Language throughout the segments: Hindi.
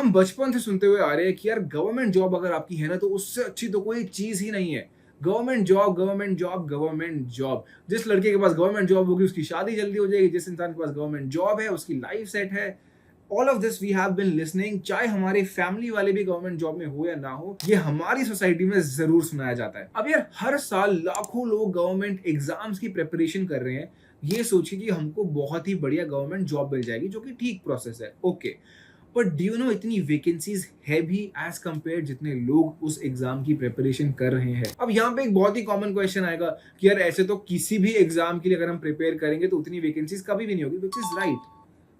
हम बचपन से सुनते हुए आ रहे हैं कि यार गवर्नमेंट जॉब अगर आपकी है ना तो उससे अच्छी तो कोई चीज ही नहीं है। Government job, government job, government job. जिस लड़के के पास गवर्नमेंट जॉब होगी उसकी शादी जल्दी हो जाएगी, जिस इंसान के पास गवर्नमेंट जॉब है उसकी लाइफ सेट है। All of this we have been listening, चाहे हमारे फैमिली वाले भी गवर्नमेंट जॉब में हो या ना हो, ये हमारी सोसाइटी में जरूर सुनाया जाता है। अब यार हर साल लाखों लोग गवर्नमेंट एग्जाम्स की प्रिपरेशन कर रहे हैं, ये सोच के कि हमको बहुत ही बढ़िया गवर्नमेंट जॉब मिल जाएगी, जो कि ठीक प्रोसेस है, okay. But do you know इतनी वैकेंसीज है भी एज कंपेयर जितने लोग उस एग्जाम की प्रिपरेशन कर रहे हैं। अब यहाँ पे एक बहुत ही कॉमन क्वेश्चन आएगा कि यार ऐसे तो किसी भी एग्जाम के लिए अगर हम प्रिपेयर करेंगे तो उतनी वैकेंसीज कभी भी नहीं होगी, which is right,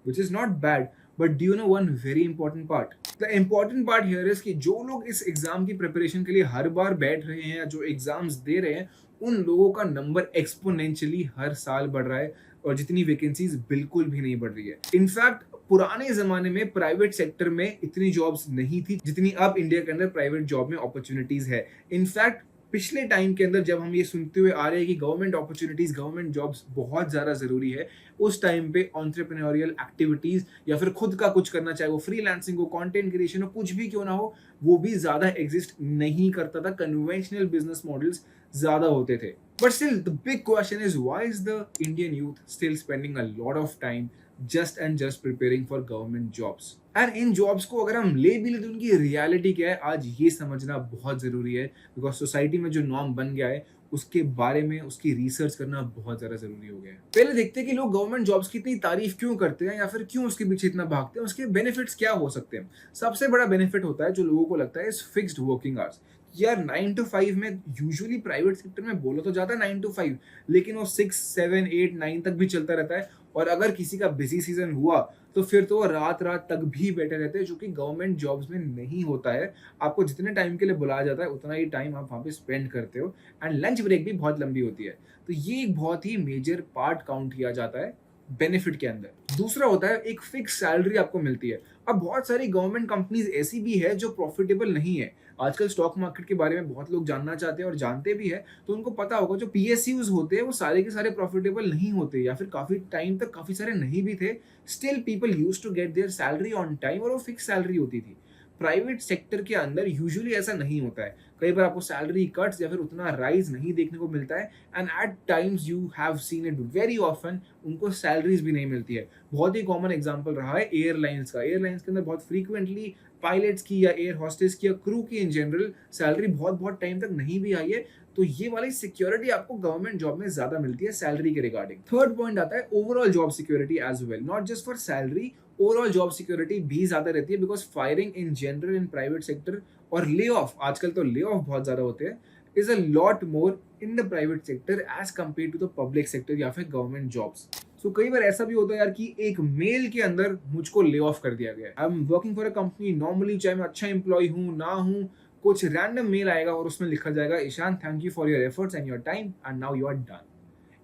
which is not bad. But do you know one very important part? The important part here is कि जो लोग इस एग्जाम की प्रिपरेशन के लिए हर बार बैठ रहे हैं या जो एग्जाम्स दे रहे हैं, उन लोगों का नंबर एक्सपोनेंशियली हर साल बढ़ रहा है और जितनी वैकेंसीज बिल्कुल भी नहीं बढ़ रही है। इनफैक्ट पुराने जमाने में प्राइवेट सेक्टर में इतनी जॉब्स नहीं थी जितनी अब इंडिया के अंदर प्राइवेट जॉब में अपॉर्चुनिटीज है। इनफैक्ट पिछले टाइम के अंदर जब हम ये सुनते हुए आ रहे हैं कि गवर्नमेंट अपॉर्चुनिटीज, गवर्नमेंट जॉब्स बहुत ज्यादा जरूरी है, उस टाइम पे एंटरप्रेन्योरियल एक्टिविटीज या फिर खुद का कुछ करना, चाहे वो फ्रीलांसिंग हो, कंटेंट क्रिएशन हो, कुछ भी क्यों ना हो, वो भी ज्यादा एग्जिस्ट नहीं करता था। कन्वेंशनल बिजनेस मॉडल्स ज्यादा होते थे। But still the big question is why is the Indian youth still spending a lot of time just and just preparing for government jobs. And in jobs को अगर हम ले भी ले तो उनकी रियलिटी क्या है, आज ये समझना बहुत जरूरी है। बिकॉज सोसाइटी में जो नॉर्म बन गया है उसके बारे में उसकी रिसर्च करना बहुत ज्यादा जरूरी हो गया है। पहले देखते हैं कि लोग गवर्नमेंट जॉब्स की इतनी तारीफ क्यों करते हैं या फिर क्यों उसके पीछे इतना भागते हैं, उसके बेनिफिट्स क्या हो सकते हैं। सबसे बड़ा बेनिफिट होता है जो लोगों को लगता है इज फिक्स्ड वर्किंग आवर्स। यार 9 to 5 में यूजुअली प्राइवेट सेक्टर में बोलो तो जाता है 9 to 5, लेकिन वो 6, 7, 8, 9 तक भी चलता रहता है। और अगर किसी का बिजी सीजन हुआ तो फिर तो रात रात तक भी बैठे रहते हैं, जो कि गवर्नमेंट जॉब्स में नहीं होता है। आपको जितने टाइम के लिए बुलाया जाता है उतना ही टाइम आप वहाँ पे स्पेंड करते हो, एंड लंच ब्रेक भी बहुत लंबी होती है। तो ये एक बहुत ही मेजर पार्ट काउंट किया जाता है बेनिफिट के अंदर। दूसरा होता है एक फिक्स सैलरी आपको मिलती है। अब बहुत सारी गवर्नमेंट कंपनीज ऐसी भी है जो प्रॉफिटेबल नहीं है। आजकल स्टॉक मार्केट के बारे में बहुत लोग जानना चाहते हैं और जानते भी है, तो उनको पता होगा जो पीएसयूज होते हैं वो सारे के सारे प्रॉफिटेबल नहीं होते या फिर काफी टाइम तक काफी सारे नहीं भी थे। Still people used to get their salary on time और वो फिक्स सैलरी होती थी। प्राइवेट सेक्टर के अंदर यूजुअली ऐसा नहीं होता है। कई बार आपको सैलरी कट्स या फिर उतना राइज नहीं देखने को मिलता है, and at times you have seen it very often उनको सैलरीज भी नहीं मिलती है। बहुत ही कॉमन एग्जांपल रहा है एयरलाइंस का। एयरलाइंस के अंदर बहुत फ्रीक्वेंटली पायलट्स की या एयर हॉस्टेस की या क्रू की इन जनरल सैलरी बहुत बहुत टाइम तक नहीं भी आई है। तो ये वाली सिक्योरिटी आपको गवर्नमेंट जॉब में ज्यादा मिलती है सैलरी के रिगार्डिंग। थर्ड पॉइंट आता है overall job security as well, not just for salary, overall job security भी ज्यादा रहती है। Because firing in general in private sector और ले ऑफ, आजकल तो ले ऑफ बहुत ज्यादा होते हैं, is a lot more in the private sector as compare to the public sector या फिर गवर्नमेंट जॉब्स। सो कई बार ऐसा भी होता है यार कि एक मेल के अंदर मुझको ले ऑफ कर दिया गया। I am working for a company, normally चाहे मैं अच्छा एम्प्लॉय हूँ ना हूँ, कुछ रैंडम मेल आएगा और उसमें लिखा जाएगा Ishan thank you for your efforts and your time and now you are done.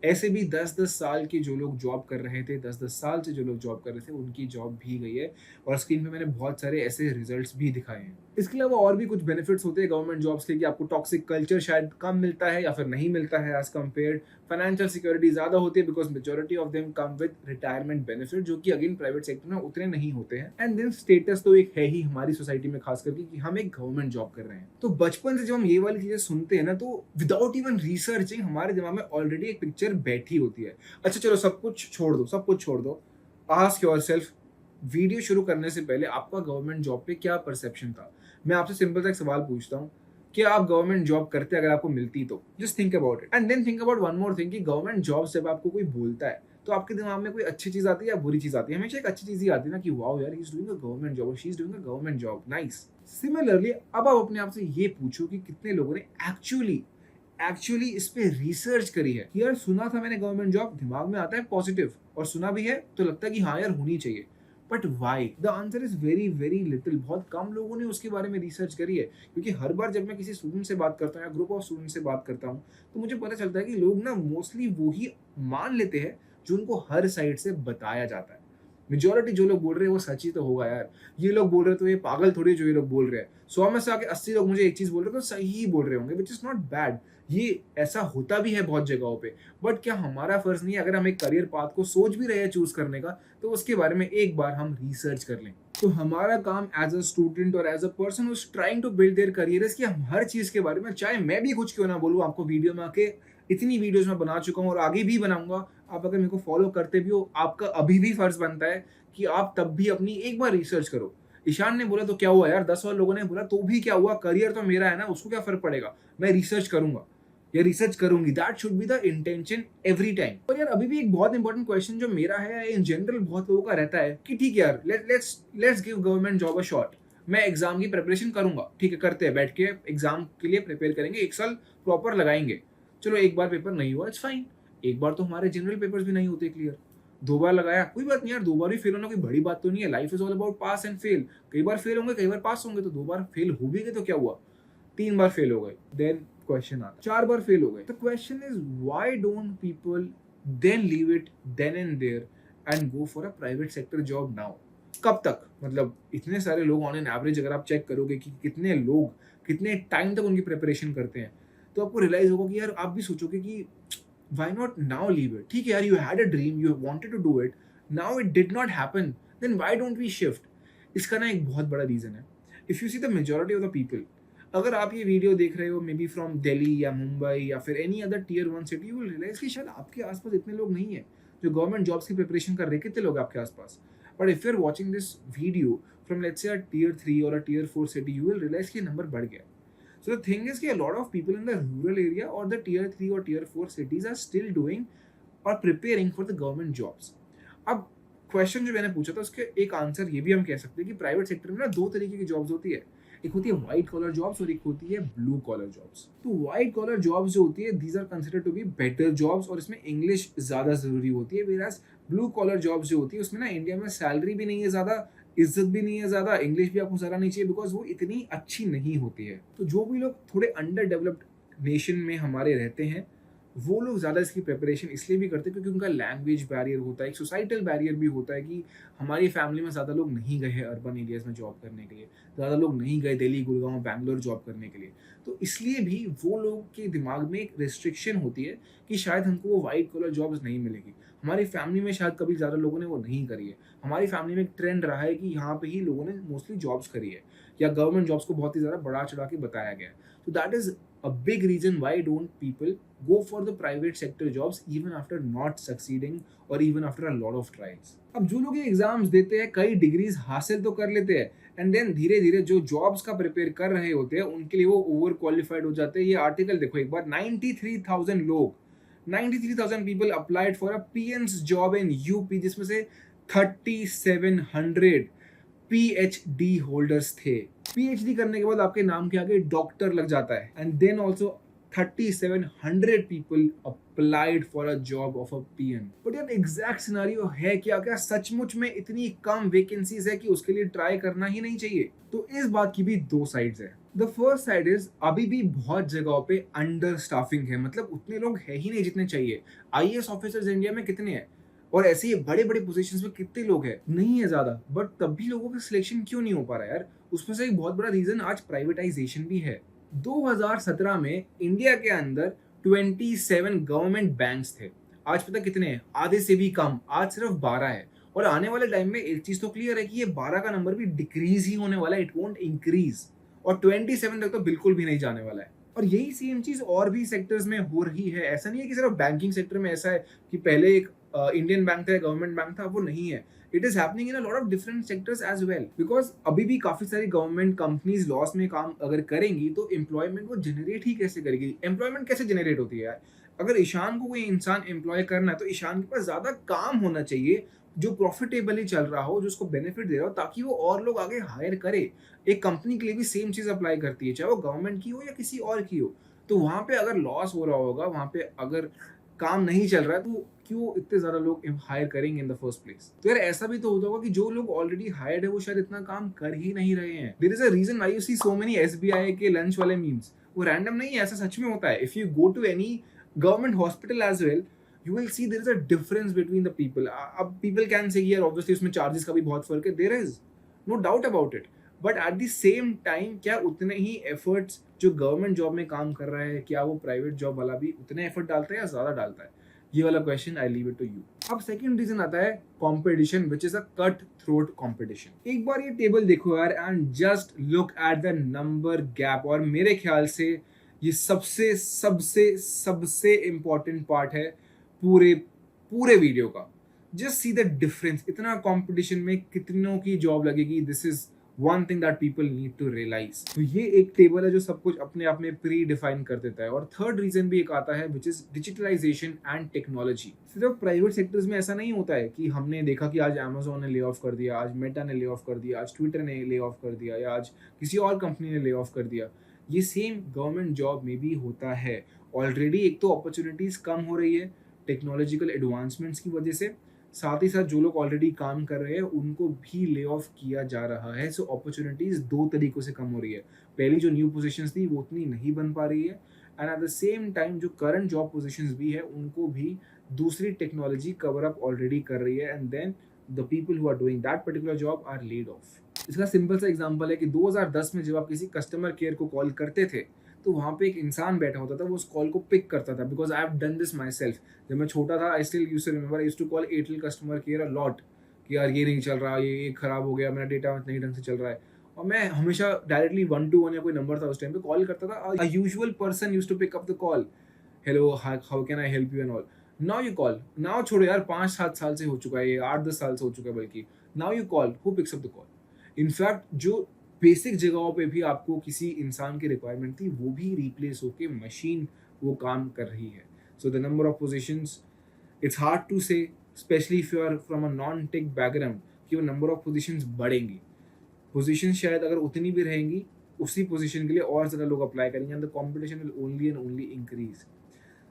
ऐसे भी 10-10 साल के जो लोग जॉब कर रहे थे, 10-10 साल से जो लोग जॉब कर रहे थे, उनकी जॉब भी गई है। और स्क्रीन पे मैंने बहुत सारे ऐसे रिजल्ट्स भी दिखाए हैं। इसके अलावा और भी कुछ बेनिफिट्स होते हैं गवर्नमेंट जॉब्स के कि आपको टॉक्सिक कल्चर शायद कम मिलता है या फिर नहीं मिलता है एज कम्पेयर्ड। फाइनेंशियल सिक्योरिटी ज्यादा होती है because majority of them come with retirement benefit, जो कि अगेन प्राइवेट सेक्टर में उतने नहीं होते हैं। एंड देन स्टेटस तो एक है ही हमारी सोसाइटी में खास करके कि हम एक गवर्नमेंट जॉब कर रहे हैं। तो बचपन से जब हम ये वाली चीजें सुनते हैं ना, तो विदाउट इवन रिसर्चिंग हमारे दिमाग में ऑलरेडी एक पिक्चर बैठी होती है। अच्छा चलो सब कुछ छोड़ दो, सब कुछ छोड़ दो, आस्क योरसेल्फ, वीडियो शुरू करने से पहले आपका गवर्नमेंट जॉब पे क्या परसेप्शन था। मैं आपसे सिंपल सा एक सवाल पूछता हूँ कि आप गवर्नमेंट जॉब करते अगर आपको मिलती तो। Just think about it and then think about one more thing कि गवर्नमेंट जॉब से जब आपको कोई बोलता है तो आपके दिमाग में कोई अच्छी चीज आती है या बुरी चीज आती है। हमेशा एक अच्छी चीज ही आती है ना कि वाओ यार he is doing a government job और she is doing a government job, nice. Similarly अब आप अपने आप से ये पूछो कि कितने लोगों ने एक्चुअली इस पे रिसर्च करी है कि यार सुना था मैंने गवर्नमेंट जॉब, दिमाग में आता है पॉजिटिव और सुना भी है तो लगता है कि हाँ यार होनी चाहिए। But why? The answer is very very little. बहुत कम लोगों ने उसके बारे में रिसर्च करी है। क्योंकि हर बार जब मैं किसी स्टूडेंट से बात करता हूँ या ग्रुप ऑफ स्टूडेंट से बात करता हूँ तो मुझे पता चलता है कि लोग ना मोस्टली वो ही मान लेते हैं जो उनको हर साइड से बताया जाता है। मेजोरिटी जो लोग बोल रहे हैं वो सच ही तो होगा यार। ये लोग बोल रहे हैं तो ये पागल थोड़ी जो ये लोग बोल रहे हैं। 100 में से आके 80 लोग मुझे एक चीज बोल रहे हैं तो सही ही बोल रहे होंगे, विच इज नॉट बैड। ये ऐसा होता भी है बहुत जगहों पे। बट क्या हमारा फर्ज नहीं है अगर हम एक करियर पाथ को सोच भी रहे हैं चूज करने का तो उसके बारे में एक बार हम रिसर्च कर लें। तो हमारा काम एज अ स्टूडेंट और as a person who's trying to build their career है कि हम हर चीज के बारे में, चाहे मैं भी कुछ क्यों ना बोलूँ आपको वीडियो में आके, इतनी वीडियोस मैं बना चुका हूँ और आगे भी बनाऊंगा। आप अगर मेरे को फॉलो करते भी हो, आपका अभी भी फर्ज बनता है कि आप तब भी अपनी एक बार रिसर्च करो। ईशान ने बोला तो क्या हुआ यार, 10 और लोगों ने बोला तो भी क्या हुआ, करियर तो मेरा है ना, उसको क्या फर्क पड़ेगा, मैं रिसर्च करूंगा या रिसर्च करूंगी। That should be the intention every time. और यार अभी भी एक बहुत इंपॉर्टेंट क्वेश्चन जो मेरा है, इन जनरल बहुत लोगों का रहता है कि ठीक है यार, let's give government job a shot. मैं एग्जाम की प्रिपरेशन करूंगा, ठीक है, करते हैं, बैठ के एग्जाम के लिए प्रिपेयर करेंगे, एक साल प्रॉपर लगाएंगे। चलो एक बार पेपर नहीं हुआ, इट्स फाइन। एक बार तो हमारे जनरल पेपर्स भी नहीं होते क्लियर, 2 बार लगाया, कोई बात नहीं यार, 2 बार भी फेल होना कोई बड़ी बात तो नहीं है। Life is all about pass and fail. कई बार फेल होंगे, कई बार पास होंगे, तो 2 बार फेल हो भी गए तो क्या हुआ, 3 बार फेल हो गए, देन क्वेश्चन आता, 4 बार फेल हो गए। The question is why don't people then leave it then and there and go for a private sector job now. कब तक, मतलब इतने सारे लोग ऑन एन एवरेज अगर आप चेक करोगे कि कितने लोग कितने टाइम तक उनकी प्रिपरेशन करते हैं, तो आपको रियलाइज होगा कि यार आप भी सोचोगे कि why not now leave it? ठीक है यार, you had a dream, you wanted to do it, now it did not happen, then why don't we shift? इसका ना एक बहुत बड़ा रीजन है। If you see the majority of the people, अगर आप ये वीडियो देख रहे हो मे बी फ्रॉम दिल्ली या मुंबई या फिर any other tier 1 city, you will realise कि शायद आपके आसपास इतने लोग नहीं है जो गवर्नमेंट जॉब्स की प्रिपरेशन कर रहे हैं। कितने लोग आपके आसपास? But if you are watching this video from let's say a tier 3 और a tier 4 city, you will realise कि नंबर बढ़ गया। So the thing is कि a lot of people in the rural area or the tier 3 or tier 4 cities are still doing or preparing for the government jobs. अब क्वेश्चन जो मैंने पूछा था उसके एक आंसर ये भी हम कह सकते हैं कि प्राइवेट सेक्टर में ना 2 तरीके की जॉब्स होती है। एक होती है व्हाइट कॉलर जॉब्स और एक होती है ब्लू कॉलर जॉब्स। तो व्हाइट कॉलर जॉब्स जो होती है, these are considered to be better jobs और इसमें इंग्लिश ज्यादा जरूरी होती है। वेयरएज ब्लू कॉलर जॉब्स जो होती है उसमें ना इंडिया में सैलरी भी नहीं है ज्यादा, इज्जत भी नहीं है ज्यादा, इंग्लिश भी आपको ज्यादा नहीं चाहिए बिकॉज वो इतनी अच्छी नहीं होती है। तो जो भी लोग थोड़े अंडर डेवलप्ड नेशन में हमारे रहते हैं, वो लोग ज़्यादा इसकी प्रिपरेशन इसलिए भी करते हैं क्योंकि उनका लैंग्वेज बैरियर होता है, एक सोसाइटल बैरियर भी होता है कि हमारी फैमिली में ज़्यादा लोग नहीं गए हैं अर्बन एरियाज में जॉब करने के लिए, ज़्यादा लोग नहीं गए दिल्ली, गुड़गांव, बैंगलोर जॉब करने के लिए। तो इसलिए भी वो लोग के दिमाग में एक रिस्ट्रिक्शन होती है कि शायद हमको वो वाइट कॉलर जॉब्स नहीं मिलेगी। हमारी फैमिली में शायद कभी ज़्यादा लोगों ने वो नहीं करी है। हमारी फैमिली में एक ट्रेंड रहा है कि यहाँ पे ही लोगों ने मोस्टली जॉब्स करी है या गवर्नमेंट जॉब्स को बहुत ही ज़्यादा बढ़ा चढ़ा के बताया गया है। तो that is a big reason why don't people go for the private sector jobs even after not succeeding or even after a lot of trials. अब जो लोग ये एग्जाम्स देते हैं, कई डिग्रीज हासिल तो कर लेते हैं एंड देन धीरे धीरे जो जॉब्स का प्रिपेयर कर रहे होते हैं उनके लिए वो ओवर क्वालिफाइड हो जाते हैं। ये आर्टिकल देखो एक बार, 93,000 लोग, 93,000 people applied for a peon's job in UP, जिसमें से 3700 पीएचडी होल्डर्स थे। पीएचडी करने के बाद आपके नाम के आगे डॉक्टर लग जाता है and then also 3700 people applied for a job of a peon. But यार एग्जैक्ट सिनेरियो है क्या, क्या सचमुच में इतनी कम वैकेंसीज है कि उसके लिए ट्राई करना ही नहीं चाहिए? तो इस बात की भी 2 साइड्स है। द फर्स्ट साइड इज अभी भी बहुत जगहों पे अंडर स्टाफिंग है, मतलब उतने लोग है ही नहीं जितने चाहिए। आईएएस ऑफिसर्स इंडिया में कितने हैं और ऐसे ही बड़े बड़े पोजीशंस में कितने लोग हैं? नहीं है ज्यादा, बट तब भी लोगों का सिलेक्शन क्यों नहीं हो पा रहा यार? उसमें से एक बहुत बड़ा रीजन आज प्राइवेटाइजेशन भी है। 2017 में इंडिया के अंदर 27 गवर्नमेंट बैंक्स थे, आज पता कितने हैं? आधे से भी कम, आज सिर्फ 12 है। और आने वाले टाइम में एक चीज तो क्लियर है कि ये 12 का नंबर भी डिक्रीज ही होने वाला है, इट वोंट इंक्रीज, और 27 तक तो बिल्कुल भी नहीं जाने वाला है। और यही सेम चीज और भी सेक्टर्स में हो रही है। ऐसा नहीं है कि सिर्फ बैंकिंग सेक्टर में ऐसा है कि पहले एक इंडियन बैंक था, गवर्नमेंट बैंक था, वो नहीं है। It is happening in a lot of different sectors as well, because अभी भी काफी सारी गवर्नमेंट कंपनीज लॉस में काम अगर करेंगी तो एम्प्लॉयमेंट वो जनरेट ही कैसे करेगी? एम्प्लॉयमेंट कैसे जनरेट होती है यार? अगर ईशान को कोई इंसान एम्प्लॉय करना है तो ईशान के पास ज्यादा काम होना चाहिए जो प्रॉफिटेबली चल रहा हो, जो उसको बेनिफिट दे रहा हो, ताकि वो और लोग आगे हायर करे। एक कंपनी के लिए भी सेम चीज अप्लाई करती है, चाहे वो गवर्नमेंट की हो या किसी और की हो। तो वहां पे अगर लॉस हो रहा होगा, वहां पे अगर काम नहीं चल रहा है, तो क्यों इतने ज्यादा लोग हायर करेंगे इन द फर्स्ट प्लेस? तो यार ऐसा भी तो होता होगा कि जो लोग ऑलरेडी हायर्ड है वो शायद इतना काम कर ही नहीं रहे हैं। There is a reason why you see so many SBI के लंच वाले मीम्स। वो रैंडम नहीं है, ऐसा सच में होता है। If you go to any government hospital as well, you will see there is a difference between the people. अब people can say यार obviously उसमें charges का भी बहुत फर्क है, there is no doubt about it, but at the same time क्या उतने ही efforts जो गवर्नमेंट जॉब में काम कर रहा है, क्या वो प्राइवेट जॉब वाला भी उतने एफर्ट डालता है या ज्यादा डालता है? ये वाला question I leave it to you. अब सेकंड रीजन आता है competition, which is a cut throat competition. एक बार ये टेबल देखो यार and just look at the number gap, और मेरे ख्याल से ये सबसे सबसे सबसे इंपॉर्टेंट पार्ट है पूरे पूरे वीडियो का। जस्ट सी द डिफरेंस, इतना कंपटीशन में कितनों की जॉब लगेगी, this is one thing that people need to realise. तो ये एक टेबल है जो सब कुछ अपने आप में प्री डिफाइन कर देता है। और थर्ड रीजन भी एक आता है which is digitalisation and technology. सिर्फ प्राइवेट सेक्टर्स में ऐसा नहीं होता है कि हमने देखा कि आज अमेजोन ने ले ऑफ कर दिया, आज मेटा ने ले ऑफ कर दिया, आज ट्विटर ने ले ऑफ कर दिया, या आज किसी और कंपनी ने ले ऑफ कर दिया। ये सेम गवर्नमेंट जॉब में भी होता है। ऑलरेडी एक तो अपॉर्चुनिटीज कम हो रही है टेक्नोलॉजिकल एडवांसमेंट्स की वजह से, साथ ही साथ जो लोग ऑलरेडी काम कर रहे हैं उनको भी ले ऑफ किया जा रहा है। सो अपॉर्चुनिटीज दो तरीकों से कम हो रही है। पहली जो न्यू पोजीशंस थी वो उतनी नहीं बन पा रही है, and at the same time जो करंट जॉब पोजीशंस भी है उनको भी दूसरी टेक्नोलॉजी कवर अप ऑलरेडी कर रही है, and then the people who are doing that particular job are laid off. इसका सिंपल सा एग्जांपल है कि 2010 में जब आप किसी कस्टमर केयर को कॉल करते थे तो वहाँ पे एक इंसान बैठा होता था, वो उस कॉल को पिक करता था, because I have done this myself. जब मैं छोटा था I still used to remember, I used to call Airtel customer care a lot कि यार ये नहीं चल रहा, ये खराब हो गया, मेरा डेटा नहीं ढंग से चल रहा है। और मैं हमेशा डायरेक्टली 121 या कोई नंबर था उस टाइम पे कॉल करता था। A usual person used to pick up the call, hello how can I help you and all. Now you call, now छोड़ो यार 5-7 साल से हो चुका है, ये 8-10 साल से हो चुका है बल्कि। Now you call, who picks up the call. In fact जो बेसिक जगहों पे भी आपको किसी इंसान की रिक्वायरमेंट थी वो भी रिप्लेस होके मशीन वो काम कर रही है। So the number of positions, it's hard to say, specially if you are from a non tech background, कि वो नंबर ऑफ पोजीशंस बढ़ेंगी। पोजीशन शायद अगर उतनी भी रहेंगी, उसी पोजीशन के लिए और ज़्यादा लोग अप्लाई करेंगे, and the competition will only and only increase.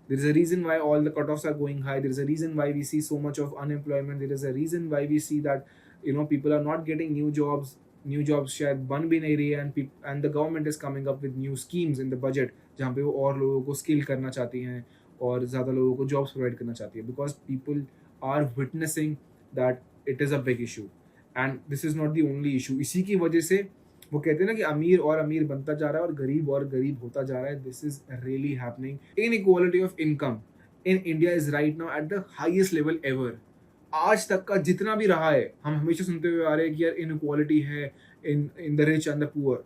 There is a reason why all the cutoffs are going high. There is a reason why we see so much of unemployment. There is a reason why we see that people are not getting new jobs. New jobs शायद बन भी नहीं रही है, and the government is coming up with new schemes in the budget जहाँ पे वो और लोगों को स्किल करना चाहती हैं और ज़्यादा लोगों को जॉब्स प्रोवाइड करना चाहती है, because people are witnessing that it is a big issue and this is not the only issue. इसी की वजह से वो कहते हैं ना कि अमीर और अमीर बनता जा रहा है और गरीब होता जा रहा है। This is really happening. Inequality of income in India is right now at the highest level ever. आज तक का जितना भी रहा है, हम हमेशा सुनते हुए आ रहे हैं कि यार इनइक्वालिटी है in the rich and the poor.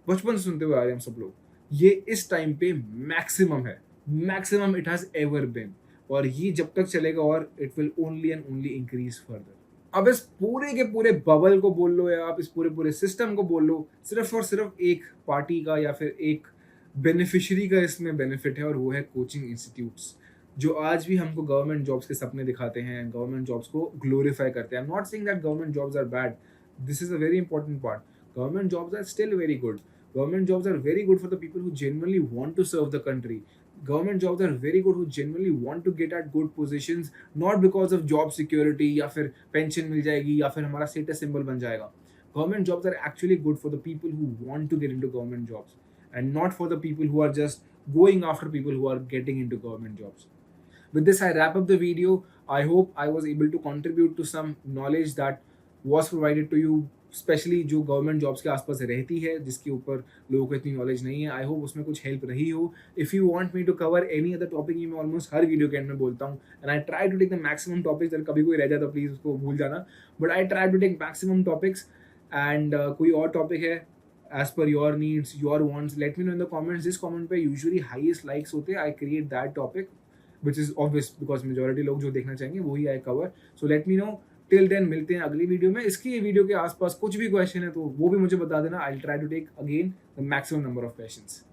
बचपन से सुनते हुए आ रहे हैं हम सब लोग। ये इस टाइम पे मैक्सिमम है, मैक्सिमम इट हैज एवर बिन, और ये जब तक चलेगा और it will only and only increase further. अब इस पूरे के पूरे बबल को बोल लो या आप इस पूरे पूरे सिस्टम को बोल लो, सिर्फ और सिर्फ एक पार्टी का या फिर एक बेनिफिशियरी का इसमें बेनिफिट है, और वो है कोचिंग इंस्टीट्यूट्स, जो आज भी हमको गवर्नमेंट जॉब्स के सपने दिखाते हैं, गवर्नमेंट जॉब्स को ग्लोरीफाई करते हैं। I am not saying that government jobs are bad, this is a very important part. Government jobs are still very good. Government jobs are very good for the people who genuinely want to serve the country. Government jobs are very good who genuinely want to get at good positions, not because of job security या फिर pension मिल जाएगी या फिर हमारा status symbol बन जाएगा। Government jobs are actually good for the people who want to get into government jobs and not for the people who are just going after people who are getting into government jobs. With this, I wrap up the video. I hope I was able to contribute to some knowledge that was provided to you, specially जो गवर्नमेंट जॉब्स के आसपास रहती है, जिसके ऊपर लोगों को इतनी नॉलेज नहीं है। आई होप उसमें कुछ हेल्प रही हो। If you want me to cover any other topic, ये मैं ऑलमोस्ट हर वीडियो के एंड में बोलता हूँ, and I try to take the maximum topics. अगर कभी कोई रह जाता प्लीज़ उसको भूल जाना, but I try to take maximum topics. And कोई और टॉपिक है as per your needs, your wants, let me know in the comments. जिस कमेंट पे यूजुअली हाईएस्ट लाइक्स होते हैं, I create that topic, which is obvious because majority लोग जो देखना चाहेंगे वही I cover. So let me know. Till then मिलते हैं अगली वीडियो में। इसकी ये वीडियो के आसपास कुछ भी क्वेश्चन है तो वो भी मुझे बता देना। I will try to take again the maximum number of questions.